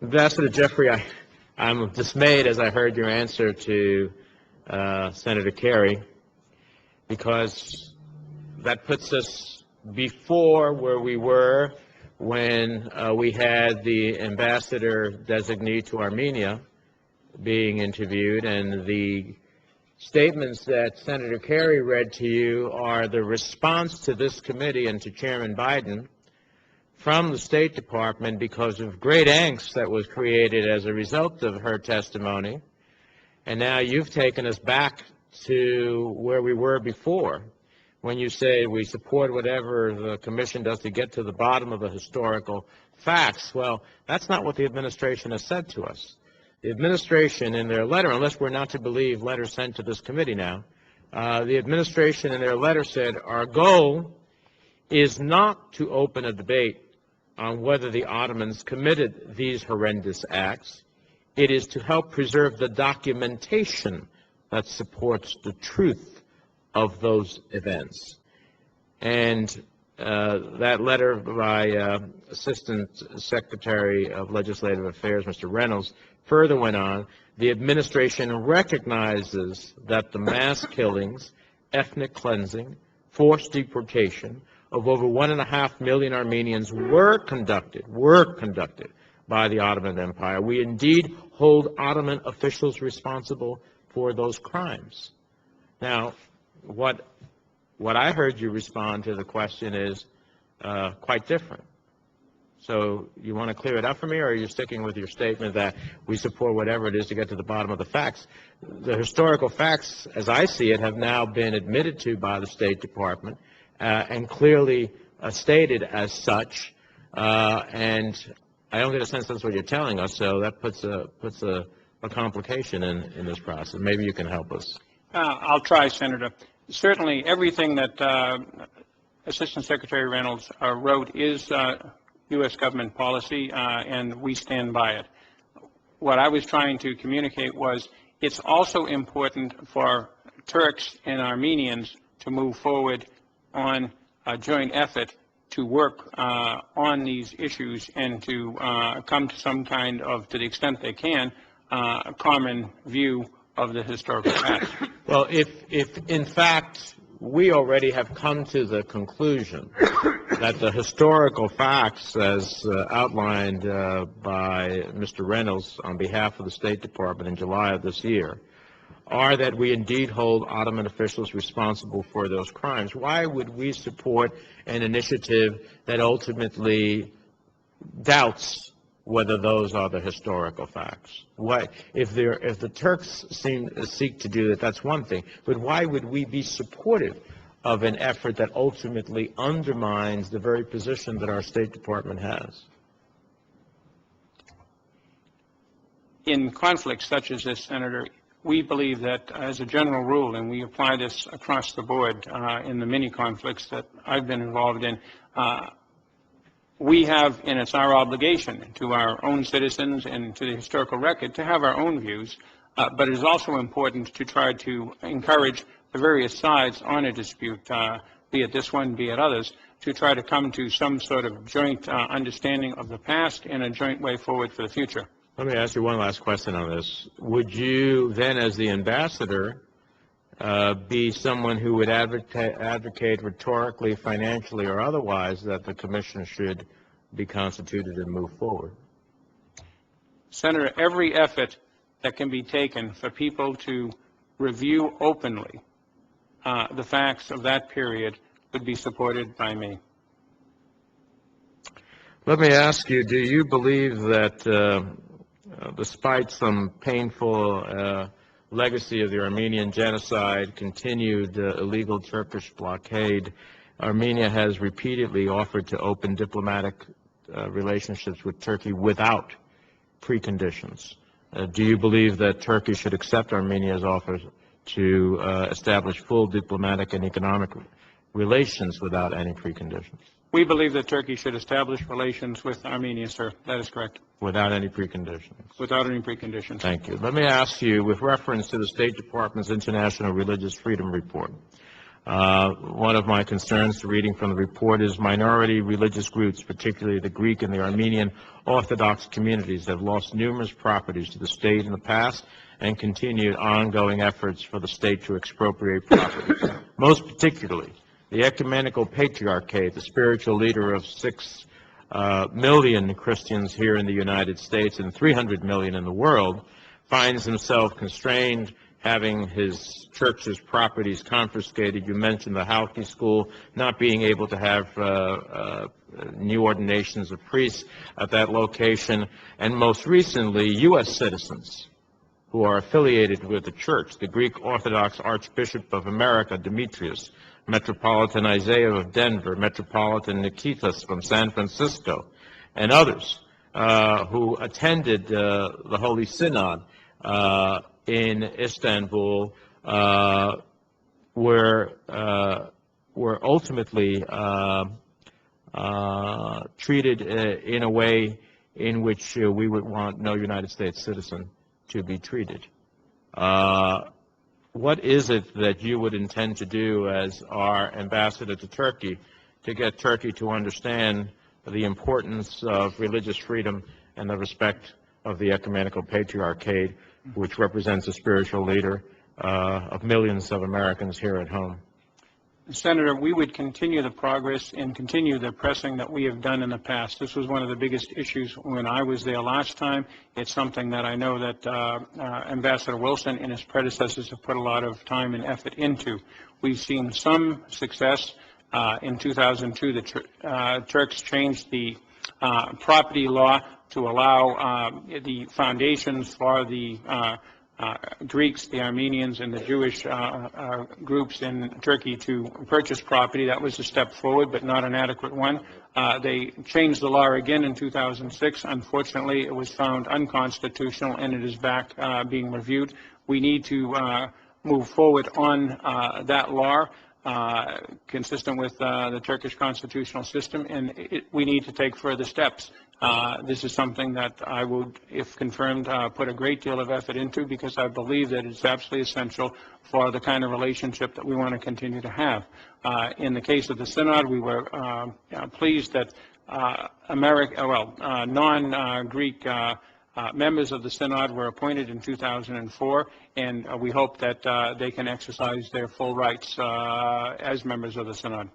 Ambassador Jeffrey, I'm dismayed as I heard your answer to Senator Kerry, because that puts us before where we were when we had the ambassador designee to Armenia being interviewed, and the statements that Senator Kerry read to you are the response to this committee and to Chairman Biden from the State Department because of great angst that was created as a result of her testimony. And now you've taken us back to where we were before, when you say we support whatever the Commission does to get to the bottom of the historical facts. Well, that's not what the administration has said to us. The administration in their letter, unless we're not to believe letters sent to this committee now, the administration in their letter said, our goal is not to open a debate on whether the Ottomans committed these horrendous acts. It is to help preserve the documentation that supports the truth of those events. And that letter by Assistant Secretary of Legislative Affairs, Mr. Reynolds, further went on, the administration recognizes that the mass killings, ethnic cleansing, forced deportation of over 1.5 million Armenians were conducted by the Ottoman Empire. We indeed hold Ottoman officials responsible for those crimes. Now, what I heard you respond to the question is quite different. So you want to clear it up for me, or are you sticking with your statement that we support whatever it is to get to the bottom of the facts? The historical facts, as I see it, have now been admitted to by the State Department and clearly stated as such, and I don't get a sense that's what you're telling us, so that puts a complication in this process. Maybe you can help us. I'll try, Senator. Certainly everything that Assistant Secretary Reynolds wrote is U.S. government policy, and we stand by it. What I was trying to communicate was it's also important for Turks and Armenians to move forward on a joint effort to work on these issues and to come to some kind of, to the extent they can, a common view of the historical facts. Well, if in fact we already have come to the conclusion that the historical facts, as outlined by Mr. Reynolds on behalf of the State Department in July of this year, are that we indeed hold Ottoman officials responsible for those crimes, why would we support an initiative that ultimately doubts whether those are the historical facts? Why, if the Turks seek to do that, that's one thing. But why would we be supportive of an effort that ultimately undermines the very position that our State Department has? In conflicts such as this, Senator, we believe that as a general rule, and we apply this across the board in the many conflicts that I've been involved in, we have, and it's our obligation to our own citizens and to the historical record to have our own views, but it is also important to try to encourage the various sides on a dispute, be it this one, be it others, to try to come to some sort of joint understanding of the past and a joint way forward for the future. Let me ask you one last question on this. Would you then, as the ambassador, be someone who would advocate rhetorically, financially, or otherwise that the Commission should be constituted and move forward? Senator, every effort that can be taken for people to review openly the facts of that period would be supported by me. Let me ask you, do you believe that despite some painful legacy of the Armenian genocide, continued illegal Turkish blockade, Armenia has repeatedly offered to open diplomatic relationships with Turkey without preconditions? Do you believe that Turkey should accept Armenia's offer to establish full diplomatic and economic relations without any preconditions? We believe that Turkey should establish relations with Armenia, sir. That is correct. Without any preconditions? Without any preconditions. Thank you. Let me ask you, with reference to the State Department's International Religious Freedom Report, One of my concerns to reading from the report is minority religious groups, particularly the Greek and the Armenian Orthodox communities, have lost numerous properties to the state in the past and continued ongoing efforts for the state to expropriate property. Most particularly, the Ecumenical Patriarchate, the spiritual leader of 6 million Christians here in the United States and 300 million in the world, finds himself constrained, having his church's properties confiscated. You mentioned the Halki School, not being able to have new ordinations of priests at that location, and most recently, U.S. citizens who are affiliated with the church, the Greek Orthodox Archbishop of America, Demetrius, Metropolitan Isaiah of Denver, Metropolitan Nikitas from San Francisco, and others who attended the Holy Synod in Istanbul were ultimately treated in a way in which we would want no United States citizen to be treated. What is it that you would intend to do as our ambassador to Turkey to get Turkey to understand the importance of religious freedom and the respect of the Ecumenical Patriarchate, which represents a spiritual leader of millions of Americans here at home? Senator, we would continue the progress and continue the pressing that we have done in the past. This was one of the biggest issues when I was there last time. It's something that I know that Ambassador Wilson and his predecessors have put a lot of time and effort into. We've seen some success. In 2002, the Turks changed the property law to allow the foundations for the Greeks, the Armenians, and the Jewish groups in Turkey to purchase property. That was a step forward, but not an adequate one. They changed the law again in 2006. Unfortunately, it was found unconstitutional, and it is back being reviewed. We need to move forward on that law, consistent with the Turkish constitutional system, and we need to take further steps. This is something that I would, if confirmed, put a great deal of effort into, because I believe that it's absolutely essential for the kind of relationship that we want to continue to have. In the case of the Synod, we were pleased that non-Greek members of the Synod were appointed in 2004, and we hope that they can exercise their full rights as members of the Synod.